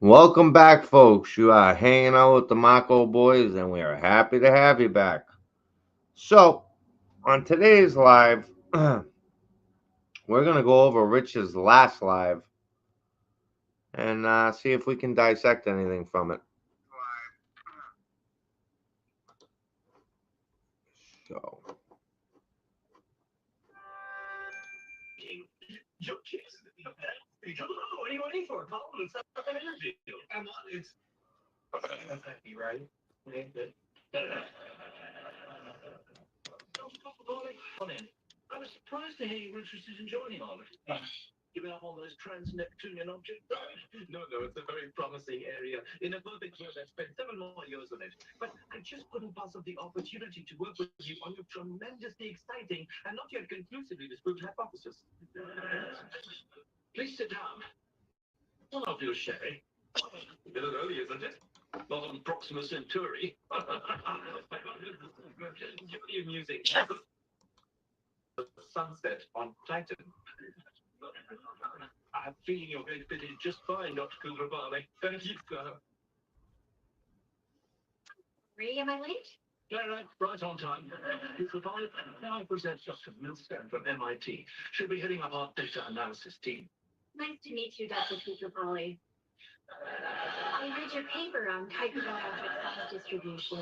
Welcome back, folks. You are hanging out with the Mako Boys, and we are happy to have you back. So, on today's live, we're going to go over Rich's last live and see if we can dissect anything from it. So, what are you waiting for? Call them and set up an interview. Come on, it's right. I was surprised to hear you were interested in joining Army. Giving up all those trans-Neptunian objects? No, it's a very promising area. In a perfect world, I've spent 7 more years on it. But I just couldn't pass up the opportunity to work with you on your tremendously exciting and not yet conclusively disproved hypothesis. Please sit down. Well, I'll feel sherry. A bit early, isn't it? Not on Proxima Centauri. Really amusing. The sunset on Titan. I have a feeling you're going to fit in just fine, Dr. Kulravani. Thank you, sir. Am I late? Right on time. Kulravani, now I present Dr. Milstein from MIT. She'll be heading up our data analysis team. Nice to meet you, Dr. Kutrapali. I read your paper on hyperbariatric size distribution.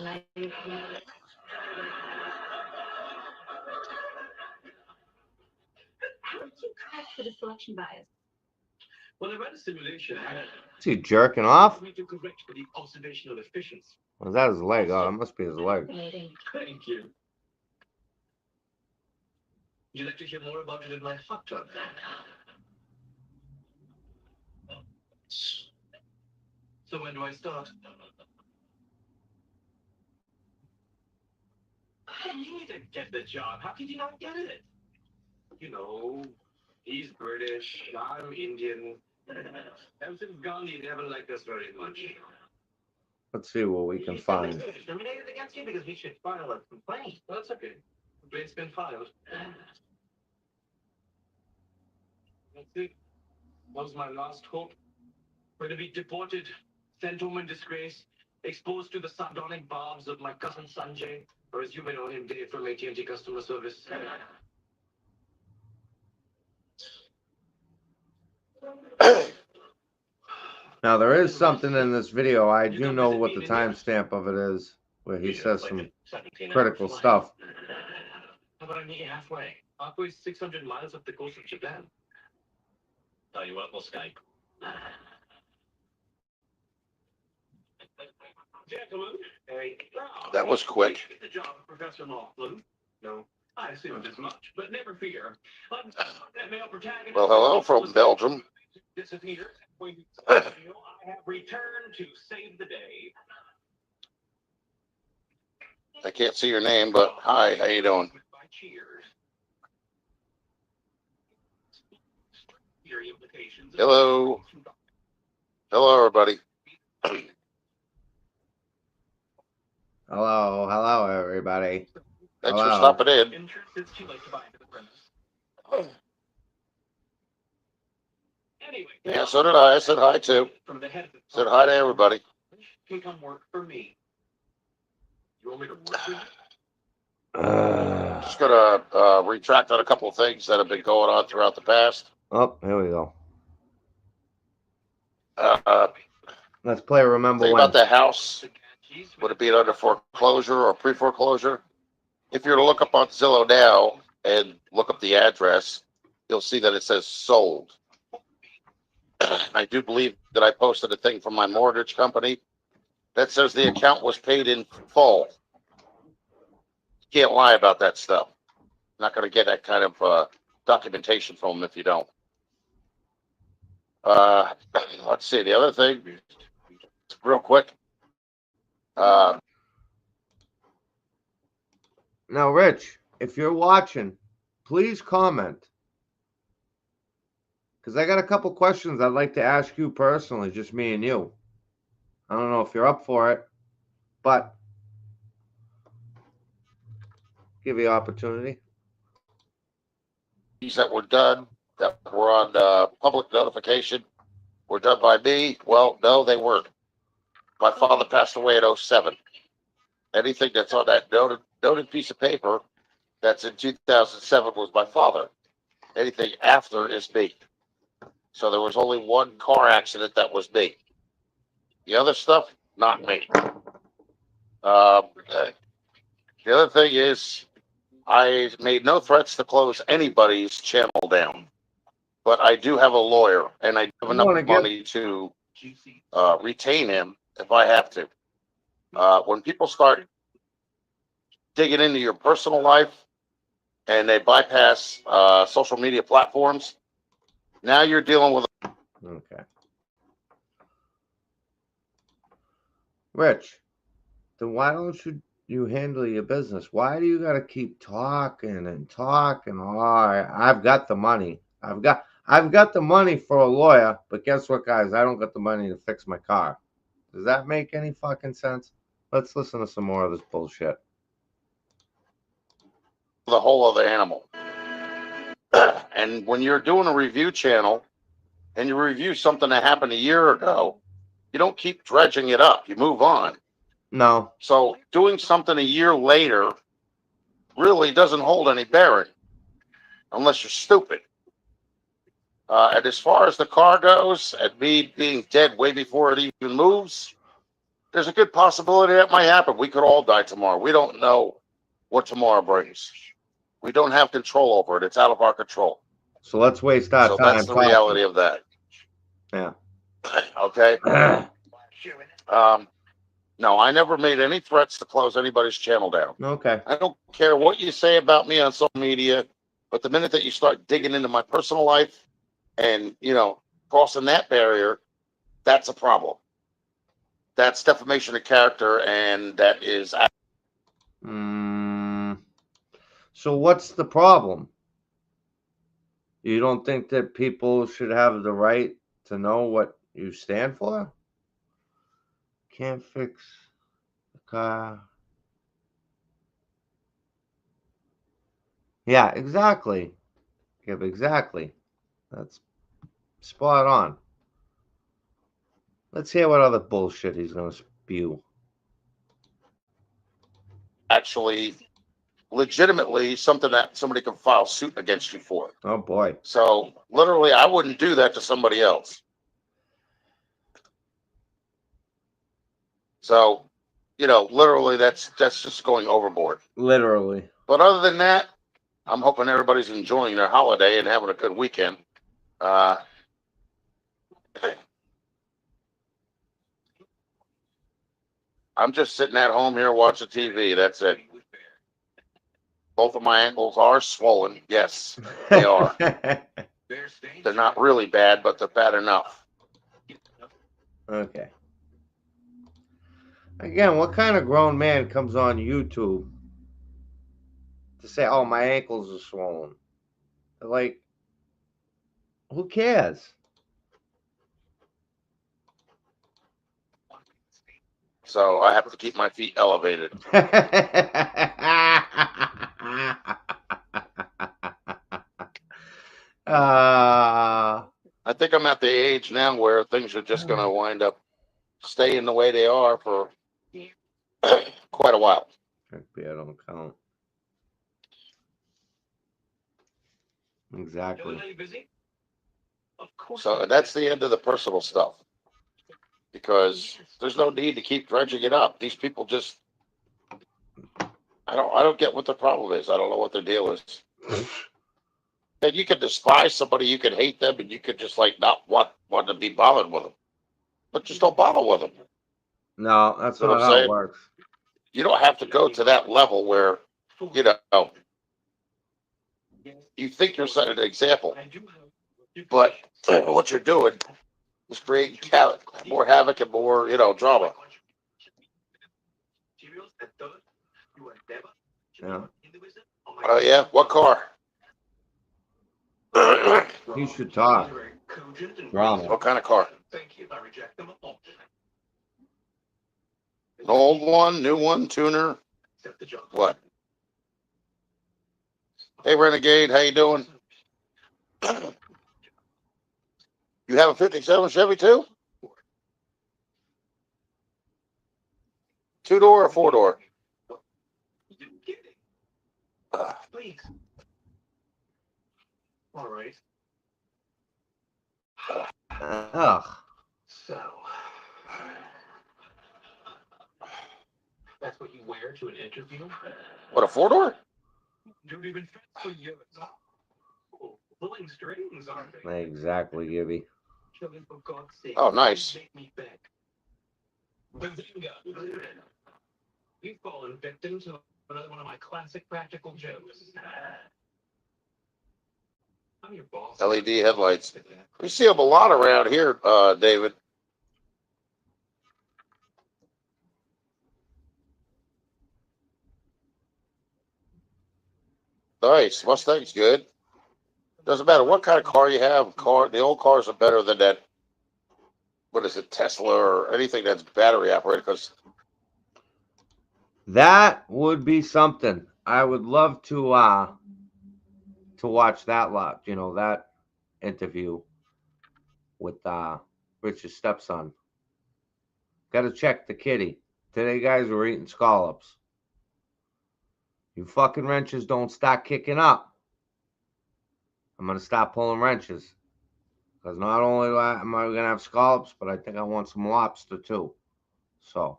How did you correct for the selection bias? When I ran a simulation, is he jerking off? me to correct for the observational efficiency. Was that his leg? Oh, that must be his leg. Thank you. Would you like to hear more about it in my hot tub? So when do I start? You need to get the job. How could you not get it? You know, he's British, I'm Indian. Ever since Gandhi, they haven't liked us very much. Let's see what we can find. Discriminated against you because we should file a complaint. That's okay. Complaint's been filed. That's it. That was my last hope. We're to be deported, sent home in disgrace, exposed to the sardonic barbs of my cousin Sanjay, or as you may know him, Dave from AT&T customer service. Now, there is something in this video. I do know what the timestamp of it is, where he says some critical stuff. How about I meet you halfway? Halfway 600 miles up the coast of Japan. Tell you what, we'll Skype. Gentlemen, that was quick. The job of Professor Laughlin. No, I assumed as much, but never fear. That male protagonist. Well, hello from Belgium. Disappeared. I have returned to save the day. I can't see your name, but hi, how you doing? Cheers. Hello. Hello, everybody. Hello, everybody. Thanks for stopping in. It's too late to buy into the premise. Anyway, Yeah, so did I. I said hi too. From the head of the Said hi to everybody. can come work for me. You want me to work for you? Just gonna retract on a couple of things that have been going on throughout the past. Oh, here we go. Uh, Let's play Remember Think When. about the house. Would it be under foreclosure or pre-foreclosure? If you're to look up on Zillow now and look up the address, you'll see that it says sold. I do believe that I posted a thing from my mortgage company that says the account was paid in full. You can't lie about that stuff. Not going to get that kind of documentation from them if you don't. Let's see. The other thing, real quick. Now, Rich, if you're watching, please comment. Because I got a couple questions I'd like to ask you personally, just me and you. I don't know if you're up for it, but give you opportunity. That were done that were on public notification were done by me. Well, no, they weren't. My father passed away in 07. Anything that's on that noted piece of paper that's in 2007 was my father. Anything after is me. So there was only one car accident that was me. The other stuff, not me. The other thing is, I made no threats to close anybody's channel down, but I do have a lawyer, and I do have enough money to retain him if I have to. When people start digging into your personal life and they bypass social media platforms, now you're dealing with. Okay. Rich, then why don't you handle your business? Why do you got to keep talking and talking? Oh, I've got the money. I've got the money for a lawyer, but guess what, guys? I don't got the money to fix my car. Does that make any fucking sense? Let's listen to some more of this bullshit. The whole other animal. And when you're doing a review channel and you review something that happened a year ago, you don't keep dredging it up. You move on. No. So doing something a year later really doesn't hold any bearing unless you're stupid. And as far as the car goes, and me being dead way before it even moves, there's a good possibility that might happen. We could all die tomorrow. We don't know what tomorrow brings. We don't have control over it. It's out of our control. So let's waste our time. That's the reality of that. Yeah. Okay. No, I never made any threats to close anybody's channel down. Okay. I don't care what you say about me on social media, but the minute that you start digging into my personal life and, crossing that barrier, that's a problem. That's defamation of character, and that is. So what's the problem? You don't think that people should have the right to know what you stand for? Can't fix the car. Yeah, exactly. Yep, exactly. That's spot on. Let's hear what other bullshit he's going to spew. Actually, legitimately, something that somebody can file suit against you for. Oh, boy. So, literally, I wouldn't do that to somebody else. So, literally, that's just going overboard. Literally. But other than that, I'm hoping everybody's enjoying their holiday and having a good weekend. I'm just sitting at home here watching TV. That's it. Both of my ankles are swollen. Yes, they are. They're not really bad, but they're bad enough. Okay. Again, what kind of grown man comes on YouTube to say, oh, my ankles are swollen? Like, who cares? So I have to keep my feet elevated. I think I'm at the age now where things are just going to wind up staying the way they are for quite a while. I don't count. Exactly. So that's the end of the personal stuff, because there's no need to keep dredging it up. These people just, I don't get what the problem is. I don't know what their deal is. And you can despise somebody, you can hate them, and you could just not want to be bothered with them, but just don't bother with them. No, that's not how it works. You don't have to go to that level where, you think you're setting an example, but what you're doing is creating more havoc and more, drama. Yeah. Oh, yeah? What car? He should talk. Drama. What kind of car? An old one, new one, tuner? What? Hey, Renegade, how you doing? You have a 57 Chevy too? 2-door or 4-door? You're kidding. Please. All right. Ugh. So, that's what you wear to an interview? What, a 4-door? You've been friends for years. Oh, pulling strings, aren't they? Exactly, Gibby. Children, for God's sake. Oh, nice. Make me beg. Bazinga. You've fallen victim to another one of my classic practical jokes. I'm your boss. LED headlights. We see them a lot around here, David. Nice. Mustang's good. Doesn't matter what kind of car you have. The old cars are better than that. What is it, Tesla or anything that's battery operated? Because That would be something. I would love to watch that lot, that interview with Rich's stepson. Gotta check the kitty. Today guys were eating scallops. You fucking wrenches don't start kicking up, I'm gonna stop pulling wrenches. Because not only am I gonna have scallops, but I think I want some lobster too. So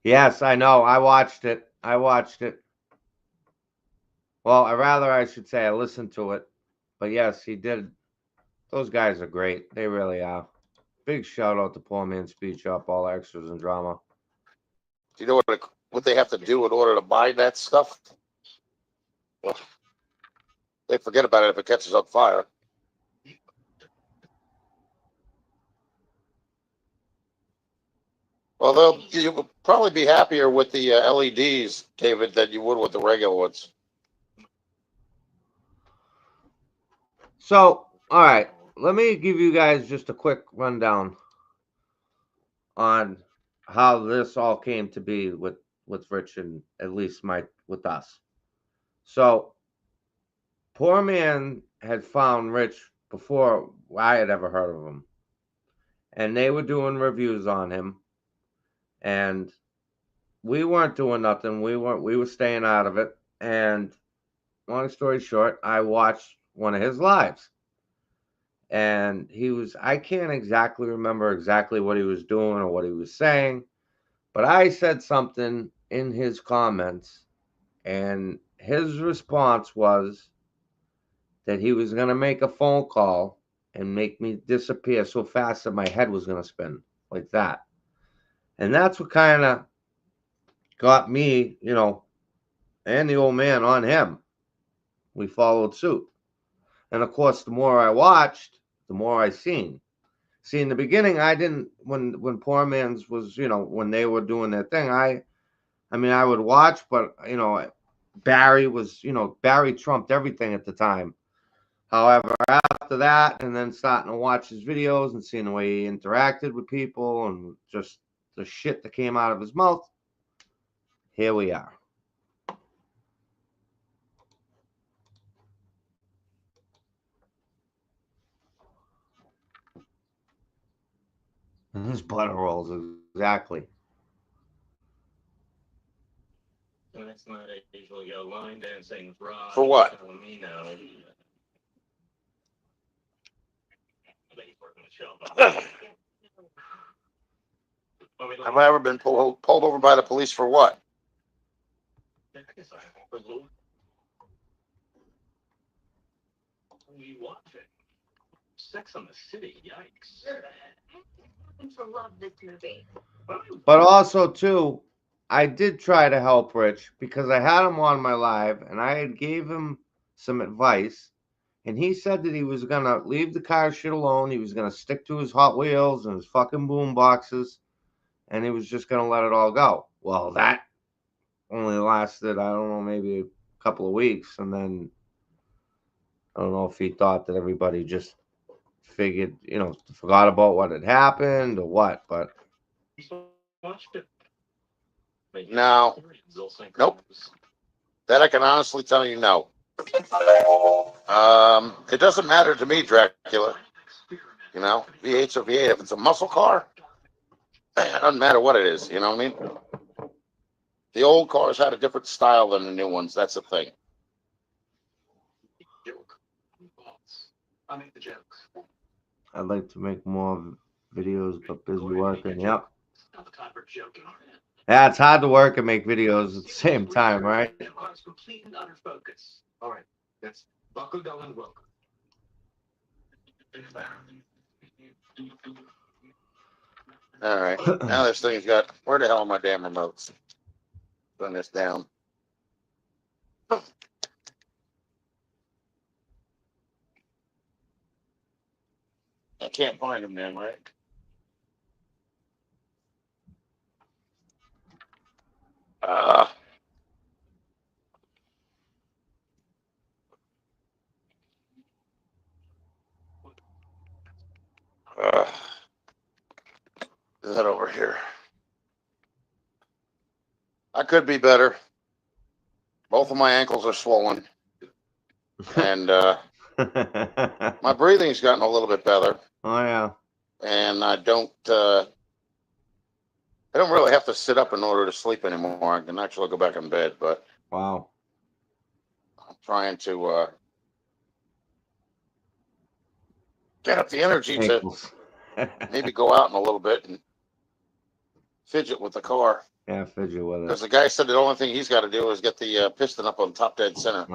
yes, I know. I watched it. Well, I should say I listened to it. But yes, he did. Those guys are great. They really are. Big shout out to Poor Man's Speed Shop, all extras and drama. do you know what they have to do in order to buy that stuff? Well, they forget about it if it catches on fire. Well, you'll probably be happier with the LEDs, David, than you would with the regular ones. So, all right, let me give you guys just a quick rundown on how this all came to be with Rich and at least with us. So, Poor Man had found Rich before I had ever heard of him, and they were doing reviews on him, and we weren't doing nothing. We were staying out of it. And long story short, I watched one of his lives. And I can't exactly remember exactly what he was doing or what he was saying, but I said something in his comments, and his response was that he was going to make a phone call and make me disappear so fast that my head was going to spin like that. And that's what kind of got me, and the old man on him. We followed suit. And of course, the more I watched, the more I seen. See, in the beginning, I didn't, when Poor Man's was, when they were doing their thing, I would watch, but, Barry trumped everything at the time. However, after that, and then starting to watch his videos and seeing the way he interacted with people and just the shit that came out of his mouth, here we are. And his butter rolls, exactly. And that's not usually a line dancing fraud. For what? Me now. Have I ever been pulled over by the police for what? We watch it. Sex on the City, yikes. I happen to love this movie. But also, too, I did try to help Rich because I had him on my live and I had gave him some advice. And he said that he was going to leave the car shit alone. He was going to stick to his Hot Wheels and his fucking boom boxes. And he was just going to let it all go. Well, that only lasted, I don't know, maybe a couple of weeks. And then I don't know if he thought that everybody just figured, forgot about what had happened or what. But no. Nope. That I can honestly tell you no. It doesn't matter to me, Dracula. You know, V8's or V8. If it's a muscle car, it doesn't matter what it is. You know what I mean? The old cars had a different style than the new ones. That's the thing. I make the jokes. I'd like to make more videos, but busy working. Yep. Not the time for joking. Yeah, it's hard to work and make videos at the same time, right? Requires complete and utter focus. All right, let's buckle down and welcome. All right. Now this thing's got. Where the hell are my damn remotes? Turn this down. I can't find them then, right? Uh, uh, is that over here? I could be better. Both of my ankles are swollen, and my breathing's gotten a little bit better. Oh yeah. And I don't really have to sit up in order to sleep anymore. I can actually go back in bed, but Wow. I'm trying to get up the energy to Ankles. maybe go out in a little bit and fidget with the car. Yeah, fidget with Because it. the guy said the only thing he's got to do is get the piston up on top dead center.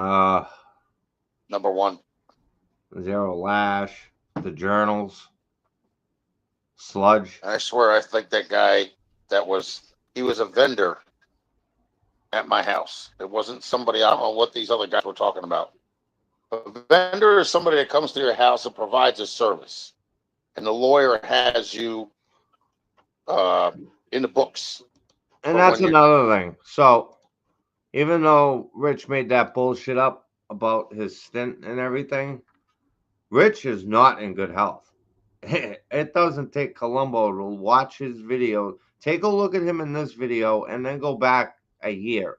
Number one. Zero Lash, the journals, sludge. And I swear, I think that guy he was a vendor at my house. It wasn't somebody, I don't know what these other guys were talking about. A vendor is somebody that comes to your house and provides a service. And the lawyer has you in the books. And But that's when another thing. So, even though Rich made that bullshit up about his stint and everything, Rich is not in good health. It doesn't take Columbo to watch his video. Take a look at him in this video and then go back a year.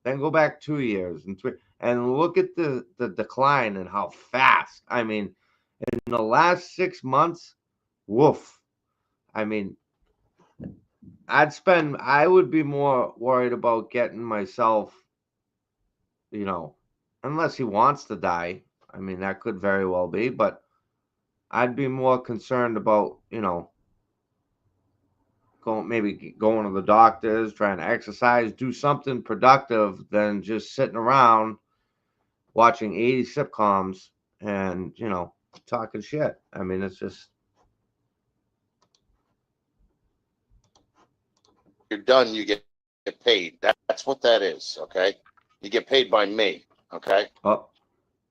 Then go back 2 years and look at the decline and how fast. I mean, in the last 6 months, woof. I mean, I would be more worried about getting myself, unless he wants to die. I mean, that could very well be, but I'd be more concerned about, going to the doctors, trying to exercise, do something productive than just sitting around watching 80 sitcoms and, talking shit. I mean, it's just. you're done, you get paid. That's what that is, okay? You get paid by me, okay? Oh,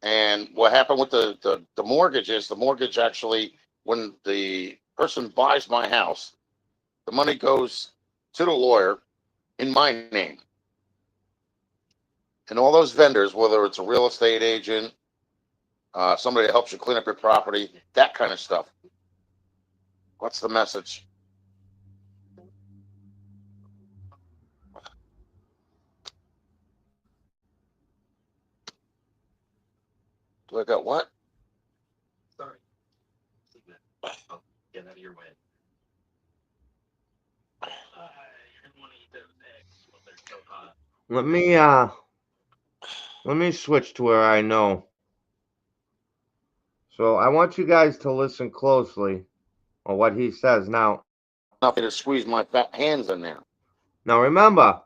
And what happened with the mortgage is the mortgage actually, when the person buys my house, the money goes to the lawyer in my name. And all those vendors, whether it's a real estate agent, somebody that helps you clean up your property, that kind of stuff. What's the message? Do I got what? Sorry. I'll get out of your way. I didn't want to eat those eggs when they're so hot. let me switch to where I know. So I want you guys to listen closely on what he says now. Nothing to squeeze my fat hands in there. Now remember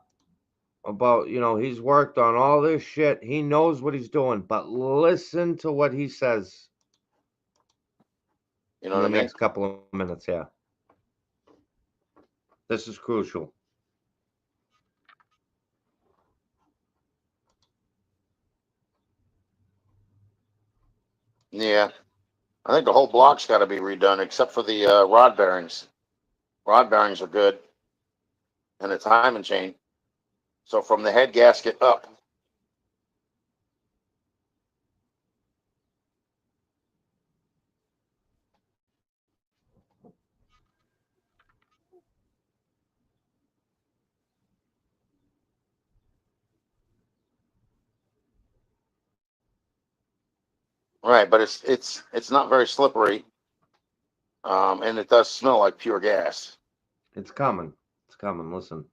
about, he's worked on all this shit. He knows what he's doing, but listen to what he says You know in what the I mean? next couple of minutes here. This is crucial. Yeah. I think the whole block's got to be redone except for the rod bearings. Rod bearings are good. And the timing chain. So from the head gasket up. Right, but it's not very slippery, and it does smell like pure gas. It's coming. It's coming. Listen.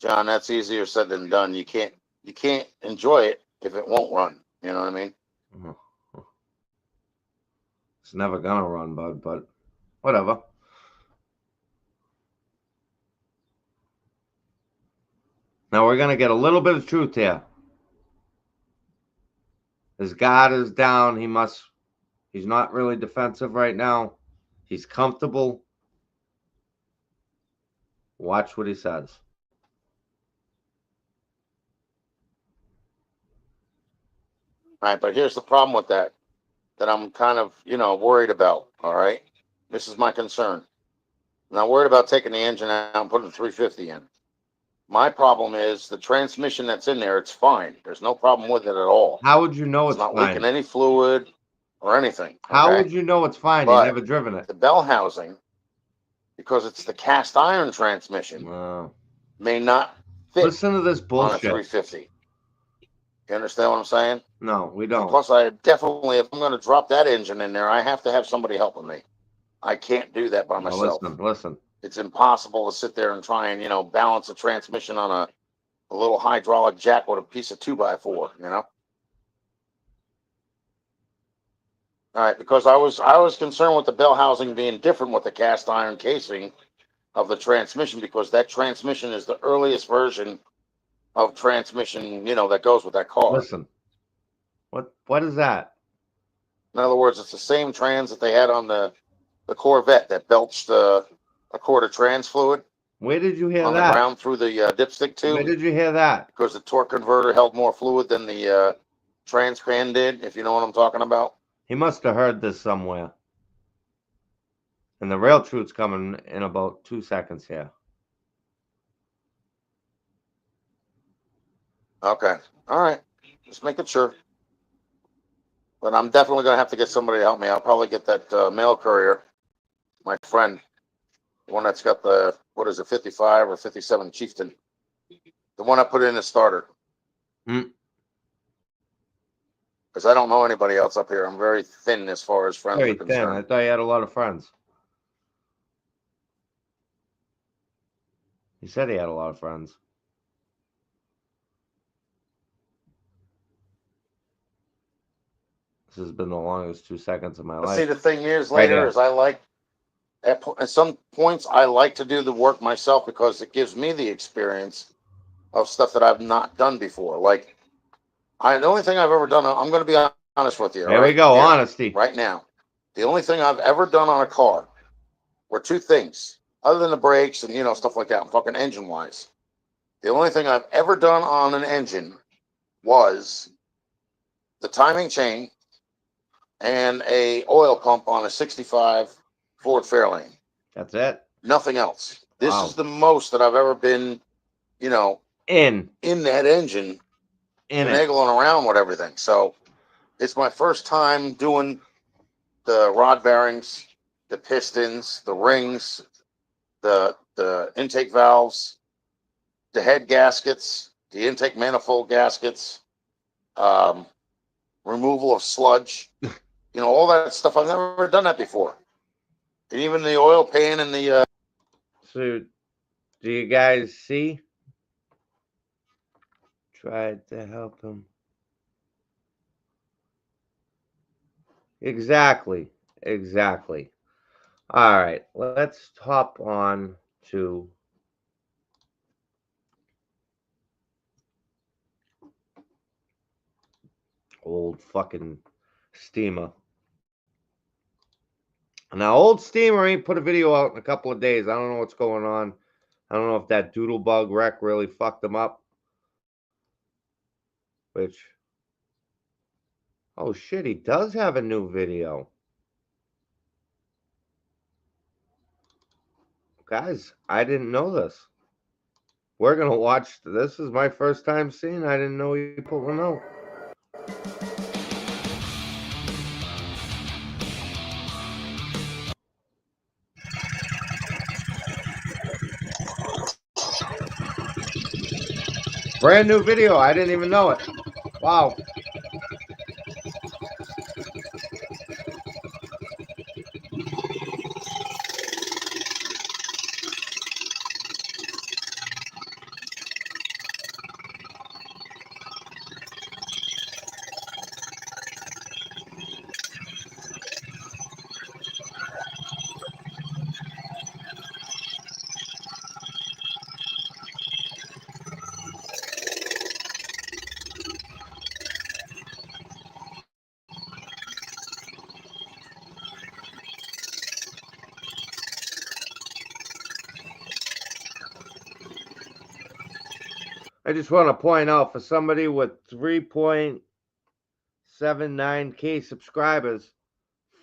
John, that's easier said than done. You can't enjoy it if it won't run. You know what I mean? It's never gonna run, bud, but whatever. Now we're gonna get a little bit of truth here. His guard is down. He's not really defensive right now. He's comfortable. Watch what he says. All right, but here's the problem with that I'm kind of, worried about. All right. This is my concern. I'm not worried about taking the engine out and putting the 350 in. My problem is the transmission that's in there, it's fine. There's no problem with it at all. How would you know It's it's not fine? leaking any fluid or anything. How okay? would you know it's fine? But You never driven it. the bell housing, because it's the cast iron transmission, may not fit Listen to this on a bullshit. 350. You understand what I'm saying? No, we And don't. plus, I definitely, if I'm going to drop that engine in there, I have to have somebody helping me. I can't do that by No, myself. listen. It's impossible to sit there and try and, balance a transmission on a little hydraulic jack with a piece of 2x4, All right, because I was concerned with the bell housing being different with the cast iron casing of the transmission, because that transmission is the earliest version of transmission, that goes with that car. Listen. What is that? In other words, it's the same trans that they had on the Corvette that belched a quart of trans fluid Where did you hear on the that? ground through the dipstick Where tube, did you hear that? because the torque converter held more fluid than the trans pan did, if you know what I'm talking about. He must have heard this somewhere. And the real truth's coming in about 2 seconds here. Okay. All right. Just making sure. But I'm definitely going to have to get somebody to help me. I'll probably get that mail courier, my friend, the one that's got the, 55 or 57 Chieftain. The one I put in the starter. Hmm. Because I don't know anybody else up here. I'm very thin as far as friends Very are thin. concerned. I thought you had a lot of friends. He said he had a lot of friends. This has been the longest 2 seconds of my But life. see, the thing is, Right later, here. is I like, at some points, I like to do the work myself because it gives me the experience of stuff that I've not done before. Like, the only thing I've ever done, I'm going to be honest with you. There we go. Honesty. Right now. The only thing I've ever done on a car were two things, other than the brakes and, stuff like that, fucking engine-wise. The only thing I've ever done on an engine was the timing chain and a oil pump on a 65 Ford Fairlane. That's it. Nothing else. This Wow. is the most that I've ever been, In that engine, it. finagling around with everything. So it's my first time doing the rod bearings, the pistons, the rings, the intake valves, the head gaskets, the intake manifold gaskets, removal of sludge, all that stuff. I've never done that before. And even the oil pan and the So, do you guys see? Tried to help him. Exactly. All right, let's hop on to old fucking Steamer. Now, old Steamer ain't put a video out in a couple of days. I don't know what's going on. I don't know if that Doodlebug wreck really fucked him up. Which, oh shit, he does have a new video. Guys, I didn't know this. We're going to watch. This is my first time seeing. I didn't know he put one out. Brand new video. I didn't even know it. Wow. I just want to point out for somebody with 3.79K subscribers,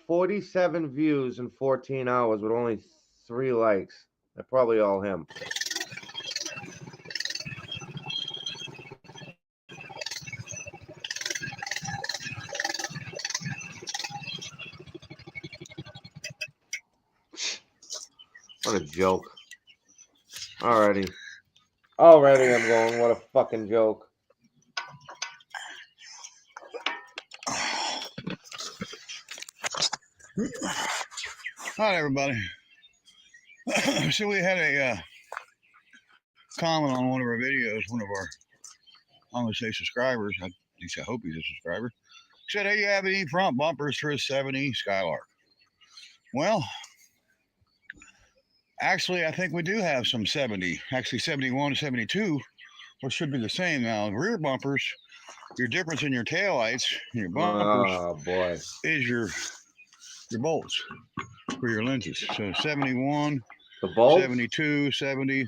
47 views in 14 hours with only 3 likes. They're probably all him. What a joke. Already I'm going, what a fucking joke. Hi, everybody. So we had a comment on one of our videos, one of our, I'm going to say subscribers, at least I hope he's a subscriber, said, hey, you have any front bumpers for a 70 Skylark? Well, actually, I think we do have some 70, actually 71 72, which should be the same. Now, rear bumpers, your difference in your taillights, your bumpers, Oh, boy. is your bolts for your lenses. So 71, The bolts? 72, 70,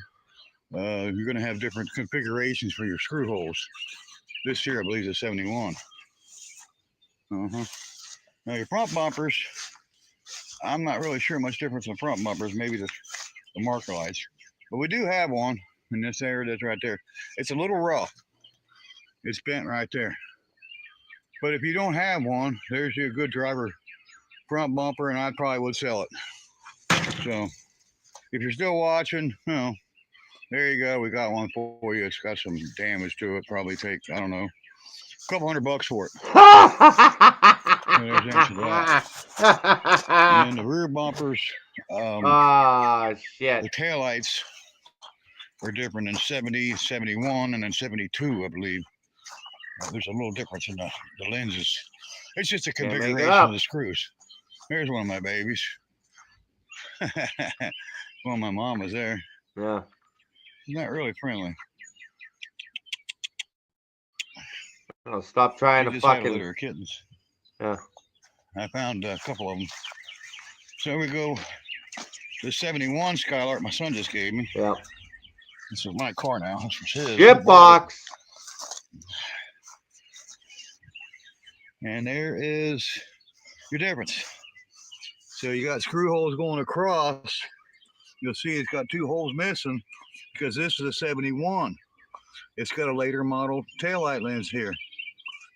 you're going to have different configurations for your screw holes. This here, I believe, is a 71. Now, your front bumpers, I'm not really sure much difference in front bumpers, maybe the marker lights. But we do have one in this area that's right there. It's a little rough. It's bent right there. But if you don't have one, there's your good driver front bumper, and I probably would sell it. So if you're still watching, you know, there you go. We got one for you. It's got some damage to it. Probably take, I don't know, a couple $100 for it. And then the rear bumpers, shit. the taillights are different in 70, 71, and then 72, I believe. There's a little difference in the lenses. It's just a configuration of the screws. There's one of my babies. Well, my mom was there. Yeah. Not really friendly. Oh, stop trying to fucking. Litter of kittens. Yeah. I found a couple of them. So we go. The 71 Skylark my son just gave me. Yeah. This is my car now. This was his. Gift box. And there is your difference. So you got screw holes going across. You'll see it's got 2 holes missing because this is a 71. It's got a later model taillight lens here.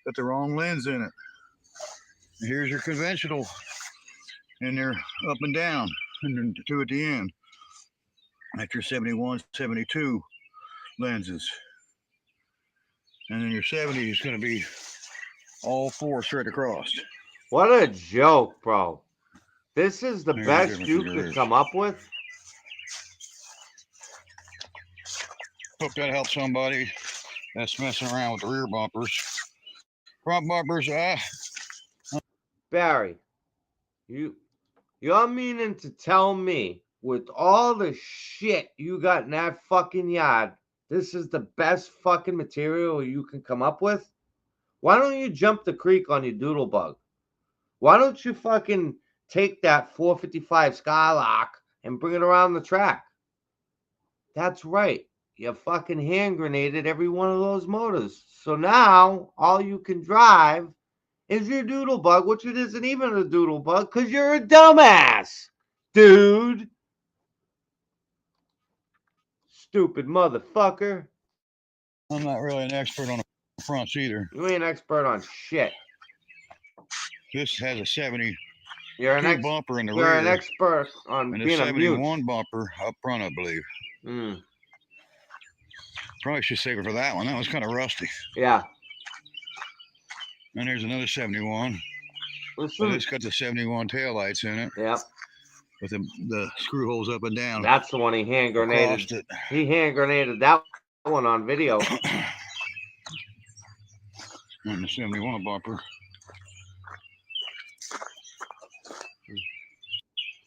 Got the wrong lens in it. And here's your conventional. And they're up and down. And then 2 at the end. That's your 71, 72 lenses. And then your 70 is going to be all 4 straight across. What a joke, bro. This is the best you could come up with? Hope that helps somebody that's messing around with the rear bumpers. Front bumpers, Barry, you're meaning to tell me with all the shit you got in that fucking yard, this is the best fucking material you can come up with? Why don't you jump the creek on your Doodlebug? Why don't you fucking take that 455 Skylark and bring it around the track? That's right. You fucking hand grenaded every one of those motors. So now all you can drive is your Doodlebug, which it isn't even a Doodlebug because you're a dumbass, dude. Stupid motherfucker. I'm not really an expert on the fronts either. You ain't an expert on shit. This has a 70 bumper in the rear. You're an expert on and being a a 71 bumper up front, I believe. Probably should save it for that one. That was kind of rusty. Yeah. And there's another 71. But Listen. it's got the 71 taillights in it Yep. with the screw holes up and down. That's the one he hand grenaded. Across it. He hand grenaded that one on video. And the 71 bumper.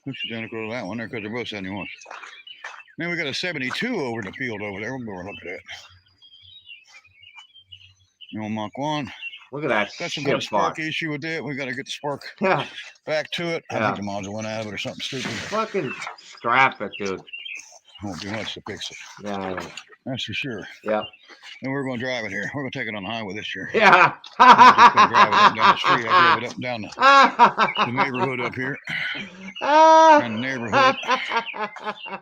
Looks identical to that one there because they're both 71s. Then we got a 72 over in the field over there. We'll go and look at it. The old Mach 1. Look at that Got some shit kind of spark box. issue with it. We got to get the spark Yeah. back to it. I Yeah. think the module went out of it or something stupid. Fucking scrap it, dude. Won't do much to fix it. Yeah. That's for sure. Yeah. And we're going to drive it here. We're going to take it on the highway this year. Yeah. I'm just going to drive it up down the street. I drove it up and down the neighborhood up here. And the neighborhood.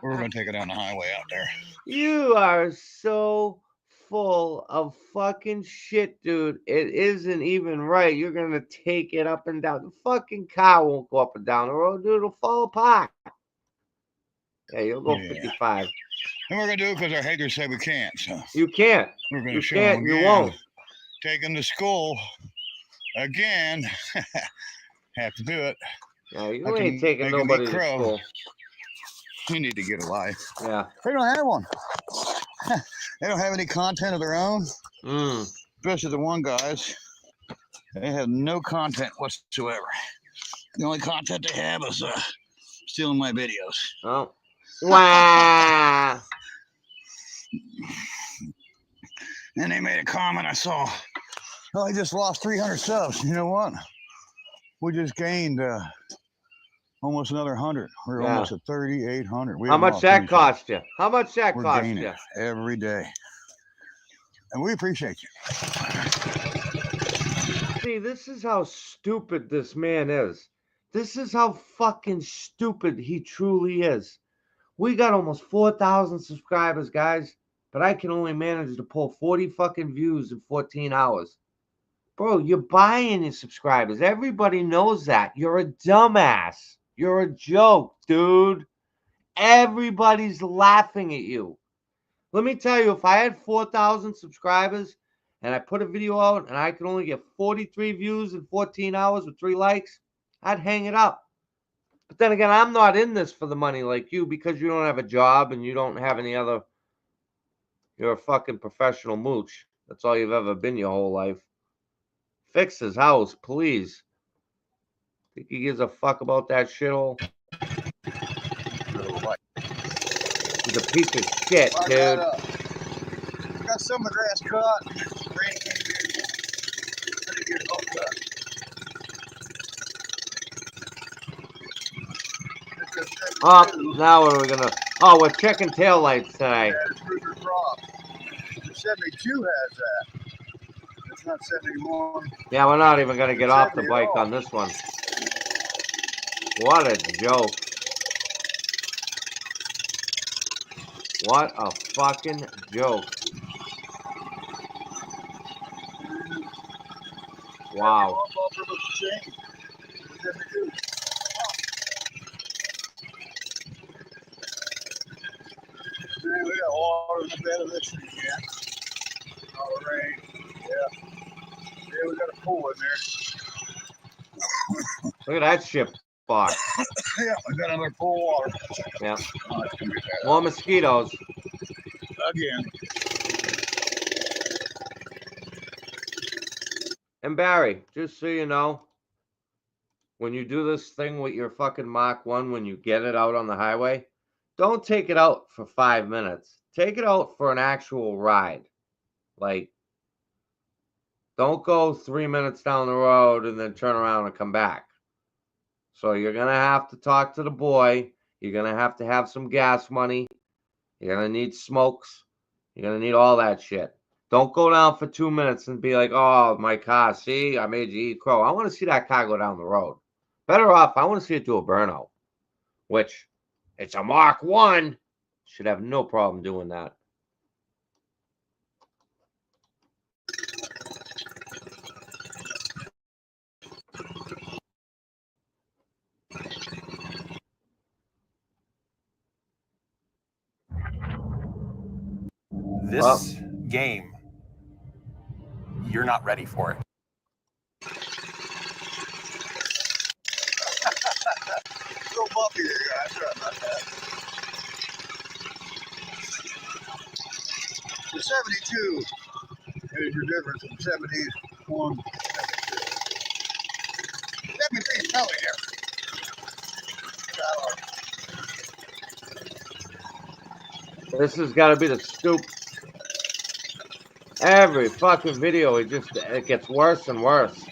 We're going to take it down the highway out there. You are so full of fucking shit, dude. It isn't even right. You're gonna take it up and down. The fucking car won't go up and down the road, dude. It'll fall apart. Yeah, you'll go Yeah. 55. And we're going to do it because our haters say we can't. So You can't. we're going to You show can't. them You again. won't. Take them to school again. Have to do it. Yeah, you I ain't can taking make 'em eat nobody to crow. school. You need to get a life. Yeah. They don't have one. They don't have any content of their own. Mm. Especially the one guys. They have no content whatsoever. The only content they have is stealing my videos. Oh. Wow. And they made a comment I saw. Oh, I just lost 300 subs. You know what? We just gained almost another 100. We're Yeah. almost at 3,800. We How haven't much lost that any subs. cost you? How much that We're cost gaining you? every day. And we appreciate you. See, this is how stupid this man is. This is how fucking stupid he truly is. We got almost 4,000 subscribers, guys, but I can only manage to pull 40 fucking views in 14 hours. Bro, you're buying your subscribers. Everybody knows that. You're a dumbass. You're a joke, dude. Everybody's laughing at you. Let me tell you, if I had 4,000 subscribers and I put a video out and I could only get 43 views in 14 hours with 3 likes, I'd hang it up. But then again, I'm not in this for the money like you because you don't have a job and you don't have any other. You're a fucking professional mooch. That's all you've ever been your whole life. Fix his house, please. Think he gives a fuck about that shithole? He's a piece of shit, dude. Got some of the grass cut. Rain came in. Let it get hooked up. Oh, now what are we gonna? Oh, we're checking taillights tonight. The 72 has that. It's not 71. Yeah, we're not even gonna get off the bike on this one. What a joke. What a fucking joke. Wow. We got water in the bed of this thing again. All the rain. Yeah. Yeah, we got a pool in there. Look at that shit box. Yeah, we got another pool of water. Yeah. Oh, it's gonna be bad. More mosquitoes. Again. And Barry, just so you know, when you do this thing with your fucking Mach 1, when you get it out on the highway, don't take it out for 5 minutes. Take it out for an actual ride. Like, don't go 3 minutes down the road and then turn around and come back. So you're going to have to talk to the boy. You're going to have some gas money. You're going to need smokes. You're going to need all that shit. Don't go down for 2 minutes and be like, oh, my car, see, I made you eat crow. I want to see that car go down the road. Better off, I want to see it do a burnout, which it's a Mach 1. Should have no problem doing that. This game, you're not ready for it. Little bumpy here, guys. Sorry about that. The 72 is your difference from 71. 73 is totally different. This has got to be the scoop. Every fucking video, it gets worse and worse.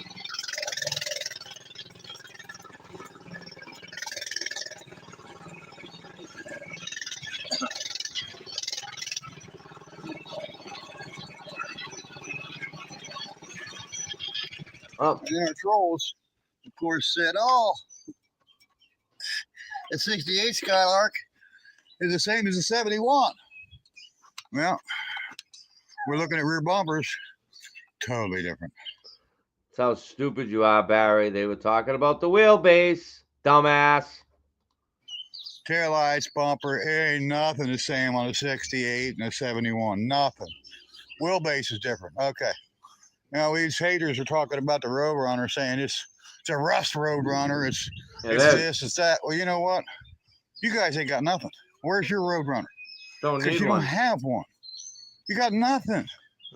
Oh, And then our trolls, of course, said, oh, the 68 Skylark is the same as the 71. Well, we're looking at rear bumpers, totally different. that's how stupid you are, Barry. They were talking about the wheelbase, dumbass. Taillights, bumper, ain't nothing the same on a 68 and a 71. Nothing. Wheelbase is different. Okay. Now these haters are talking about the Roadrunner, saying it's a Rust Roadrunner. It's this, it's that. Well, you know what? You guys ain't got nothing. Where's your Roadrunner? Don't Because need you one. don't have one. You got nothing.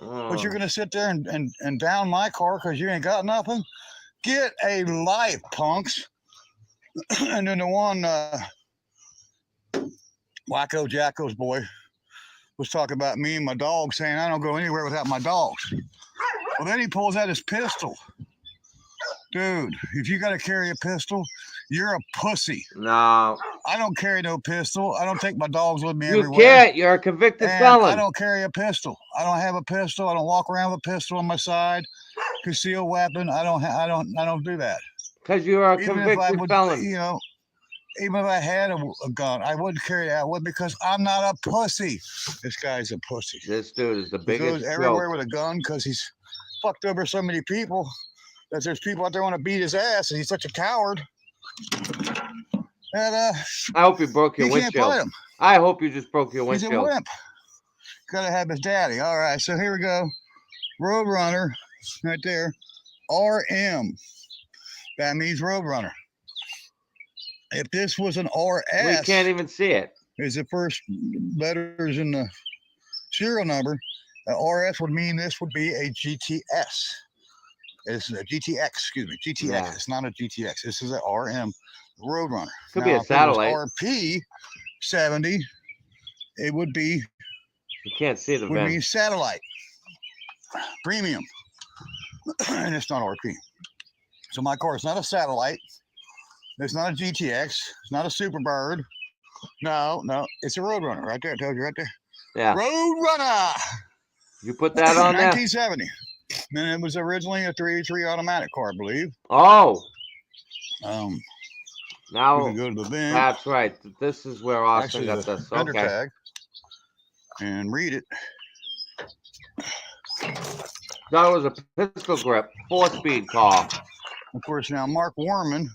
But you're gonna sit there and down my car because you ain't got nothing? Get a life, punks. And then the one Wacko Jacko's boy was talking about me and my dog, saying I don't go anywhere without my dogs. Well, then he pulls out his pistol. Dude, if you got to carry a pistol, you're a pussy. No. I don't carry no pistol. I don't take my dogs with me You everywhere. can't. You're a convicted And felon. I don't carry a pistol. I don't have a pistol. I don't walk around with a pistol on my side. Concealed weapon. I don't do that. Because you're a Even if I convicted would, felon. you know, even if I had a gun, I wouldn't carry that with because I'm not a pussy. This guy's a pussy. This dude is the He biggest goes everywhere joke. with a gun because he's fucked over so many people that there's people out there want to beat his ass, and he's such a coward that I hope you broke your he can't windshield. fight him. I hope you just broke your He's a windshield. wimp. Gotta have his daddy. All right, so here we go. Roadrunner, right there. RM. That means Roadrunner. If this was an RS, We can't even see it. is the first letters in the serial number. RS would mean this would be a GTS. It's a GTX, excuse me, GTX. Yeah. It's not a GTX. This is an RM Roadrunner. Could be a if it was satellite. RP 70, it would be You can't see the would mean vent. satellite premium, and it's not RP. So my car is not a satellite. It's not a GTX. It's not a Superbird. No, it's a Roadrunner right there. I told you right there. Yeah. Roadrunner. You put that on there? 1970. And it was originally a 383 automatic car, I believe. Oh, We now can go to the VIN. that's right. This is where Austin Actually, got the this. vendor Okay. tag, and read it. That was a pistol grip, 4-speed car. Of course, now Mark Warman,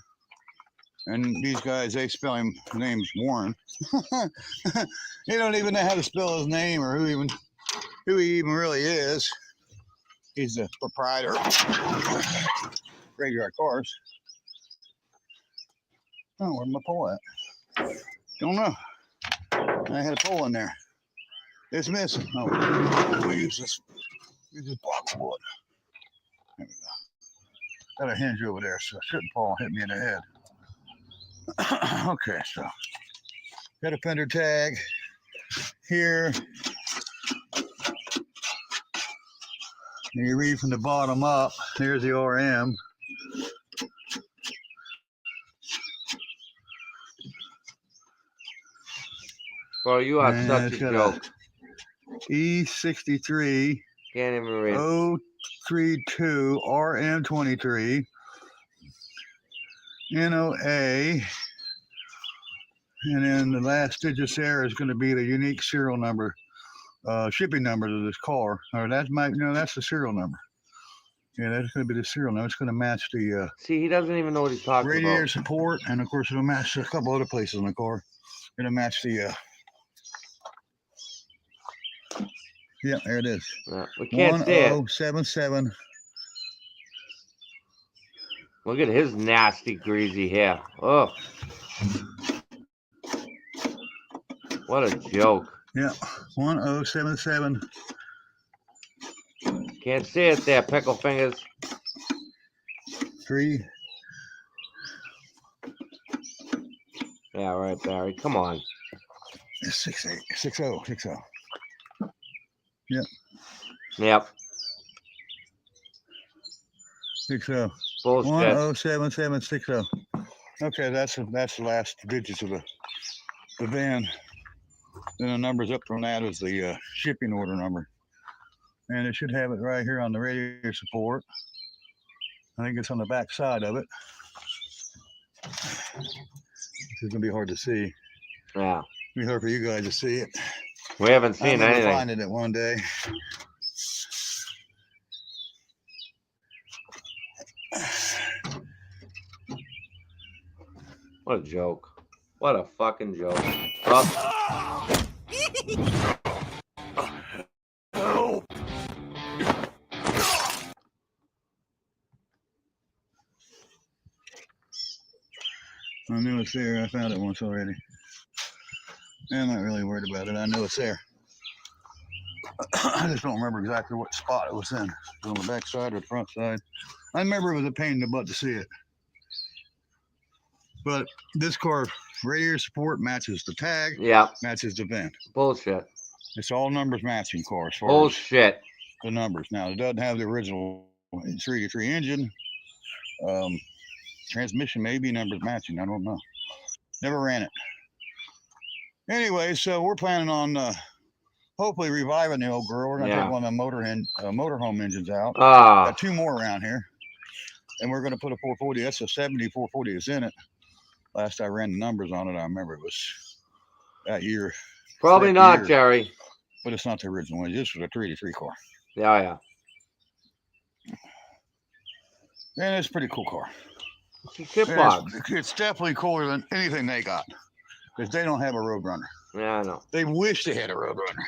and these guys, they spell him name's Warren. They don't even know how to spell his name or who he even really is. He's the proprietor of Graveyard Cars. Oh, where's my pole at? Don't know. I had a pole in there. It's missing. Oh, we'll use this block of wood. There we go. Got a hinge over there, so it shouldn't fall and hit me in the head. Okay, so got a fender tag here. And you read from the bottom up. There's the RM. Bro, you are And such a it's got joke. E63 Can't even read. 032 RM23 NOA. And then the last digits there is going to be the unique serial number, shipping number of this car. Or that's that's the serial number. Yeah, that's going to be the serial number. It's going to match the See, he doesn't even know what he's talking radiator about. support, and of course it'll match a couple other places in the car. It'll match the Yeah, there it is. We can't see it. 1077. Look at his nasty, greasy hair. Oh, what a joke. Yeah, 1077. Can't see it there, pickle fingers. 3. Yeah, right, Barry. Come on. 68. 60. 60. Yep. 60. Bullshit. 107760. Okay, that's the last digits of the VIN. Then the numbers up from that is the shipping order number. And it should have it right here on the radio support. I think it's on the back side of it. This is gonna be hard to see. Yeah. It'll be hard for you guys to see it. We haven't I'm seen gonna anything. find it one day. What a joke. What a fucking joke. Oh, I knew it's there. I found it once already. I'm not really worried about it. I know it's there. I just don't remember exactly what spot it was in. It was on the back side or the front side. I remember it was a pain in the butt to see it. But this car, radiator support matches the tag, yeah. matches the VIN. Bullshit. It's all numbers matching car as far as Bullshit. the numbers. Now, it doesn't have the original 3-3 engine. Transmission maybe numbers matching. I don't know. Never ran it. Anyway, so we're planning on hopefully reviving the old girl. We're going to Yeah. take one of the motorhome engines out. Ah, Got 2 more around here. And we're going to put a 440. That's a 70 440 is in it. Last I ran the numbers on it, I remember it was that year. probably correct not, year. Jerry. But it's not the original one. This was a 383 car. Yeah, yeah. And it's a pretty cool car. It's a chip And box. it's definitely cooler than anything they got. Because they don't have a Roadrunner. Yeah, I know. They wish they had a Roadrunner.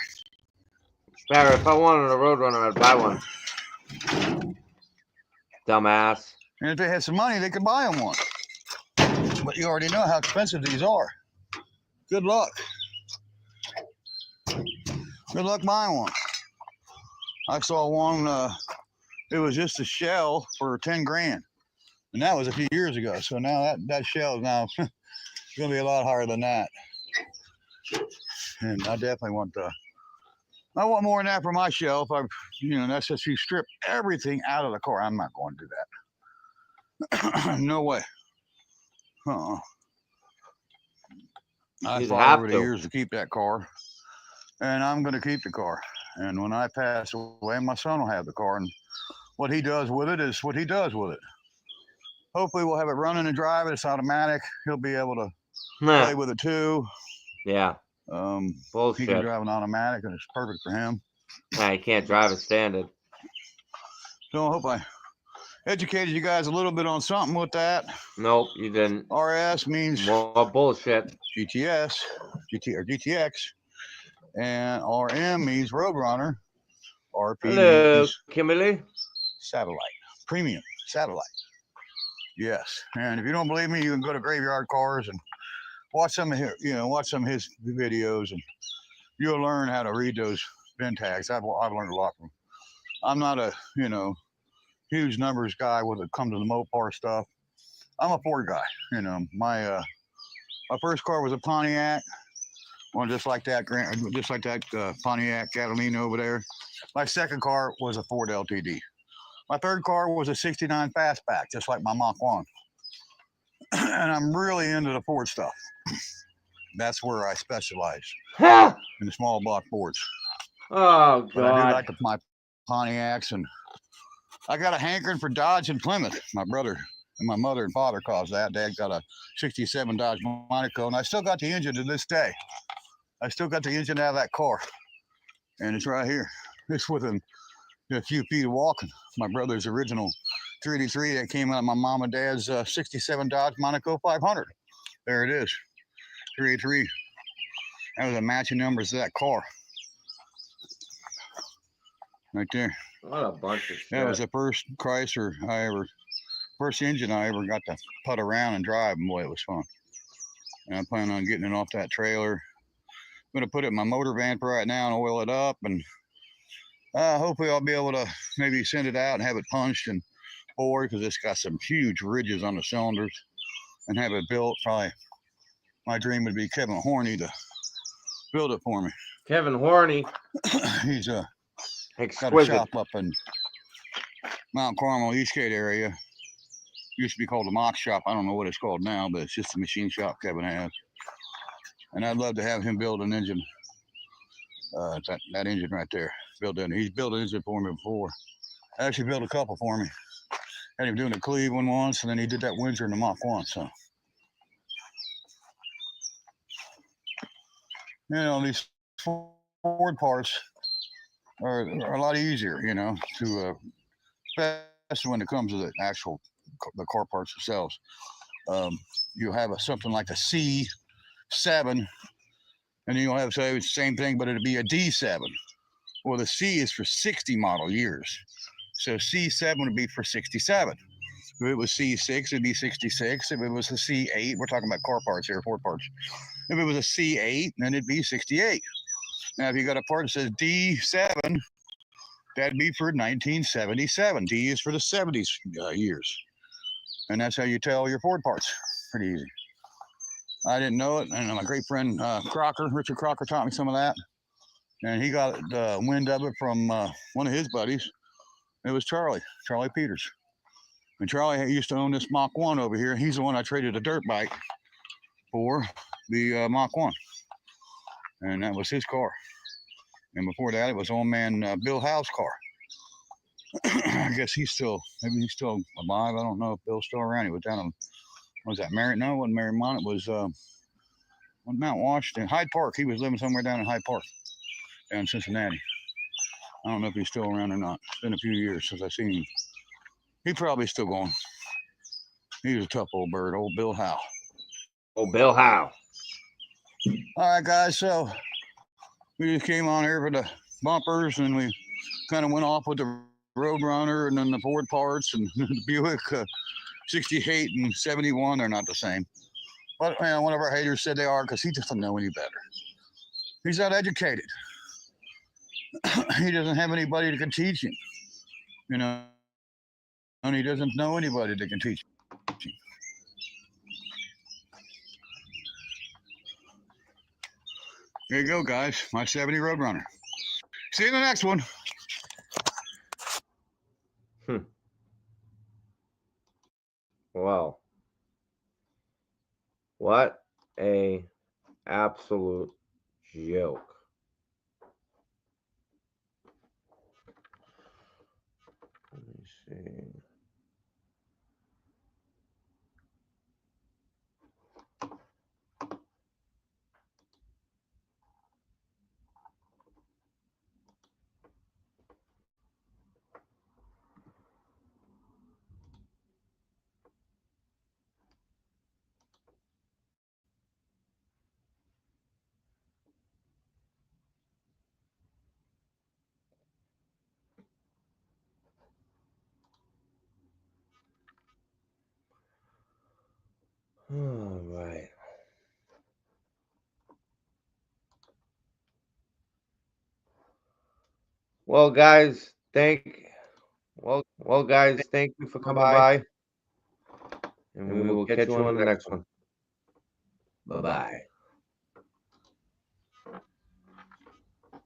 Barry, if I wanted a Roadrunner, I'd buy one. Dumbass. And if they had some money, they could buy them one. But you already know how expensive these are. Good luck. Good luck buying one. I saw one, it was just a shell for 10 grand. And that was a few years ago. So now that shell is now going to be a lot higher than that. And I definitely want I want more than that for my shell. If that's just you strip everything out of the car. I'm not going to do that. No way. I You'd fought have over the to. years to keep that car, and I'm going to keep the car. And when I pass away, my son will have the car, and what he does with it is what he does with it. Hopefully, we'll have it running and driving. It's automatic. He'll be able to play Nah. with it too. Yeah. He can Bullshit. drive an automatic, and it's perfect for him. Nah, you can't drive it standard. So I hope I educated you guys a little bit on something with that. Nope, you didn't. RS means More bullshit. GTS, or GTX, and RM means Roadrunner. RP Hello, means Kimberly. satellite, premium satellite. Yes, and if you don't believe me, you can go to Graveyard Cars and watch some of his, videos, and you'll learn how to read those VIN tags. I've learned a lot from. I'm not a huge numbers guy when it comes to the Mopar stuff. I'm a Ford guy. My first car was a Pontiac, one just like that Pontiac Catalina over there. My second car was a Ford LTD. My third car was a 69 Fastback, just like my Mach 1. And I'm really into the Ford stuff. That's where I specialize, Ha! in the small block Fords. Oh, But I do God. like my Pontiacs, and I got a hankering for Dodge and Plymouth. My brother and my mother and father caused that. Dad got a 67 Dodge Monaco, and I still got the engine to this day. I still got the engine out of that car, and it's right here. It's within a few feet of walking. My brother's original 383 that came out of my mom and dad's 67 Dodge Monaco 500. There it is, 383. That was a matching numbers to that car. right there. What a bunch of shit. That was the first first engine I ever got to putt around and drive, and boy, it was fun. And I plan on getting it off that trailer. I'm gonna put it in my motor van for right now and oil it up, and hopefully I'll be able to maybe send it out and have it punched and bored, because it's got some huge ridges on the cylinders, and have it built. Probably my dream would be Kevin Horney to build it for me. Kevin Horney. He's got a Exquisite. shop up in Mount Carmel, Eastgate area. Used to be called the Mock Shop. I don't know what it's called now, but it's just a machine shop Kevin has. And I'd love to have him build an engine. That engine right there. He's built an engine for me before. Actually built a couple for me. Had him doing the Cleveland once, and then he did that Windsor in the Mach 1. So, you know, these Ford parts are a lot easier, you know, to especially when it comes to the car parts themselves. You have something like a C7, and then you'll have the same thing, but it'd be a D7. Well, the C is for 60 model years, so C7 would be for 67. If it was C6, it'd be 66. If it was a C8, we're talking about car parts here, Ford parts. If it was a C8, then it'd be 68. Now, if you got a part that says D7, that'd be for 1977. D is for the 70s years. And that's how you tell your Ford parts. Pretty easy. I didn't know it, and my great friend Richard Crocker, taught me some of that. And he got wind of it from one of his buddies. It was Charlie Peters. And Charlie used to own this Mach 1 over here. He's the one I traded a dirt bike for, the Mach 1. And that was his car. And before that, it was old man Bill Howe's car. I guess maybe he's still alive. I don't know if Bill's still around. He was down on, what was that, No, it wasn't Marymount. It was Mount Washington, Hyde Park. He was living somewhere down in Hyde Park, down in Cincinnati. I don't know if he's still around or not. It's been a few years since I've seen him. He probably still going. He was a tough old bird, old Bill Howe. Oh, Bill Howe. All right, guys. So we just came on here for the bumpers, and we kind of went off with the Roadrunner and then the Ford parts and the Buick 68 and 71. They're not the same. But one of our haters said they are, because he doesn't know any better. He's not educated. He doesn't have anybody that can teach him, you know, and he doesn't know anybody that can teach him. There you go, guys. My 70 Roadrunner. See you in the next one. Well, what a absolute joke. Let me see. All right. Well, guys, thank you for coming by. And we will catch you on the next one. Bye-bye.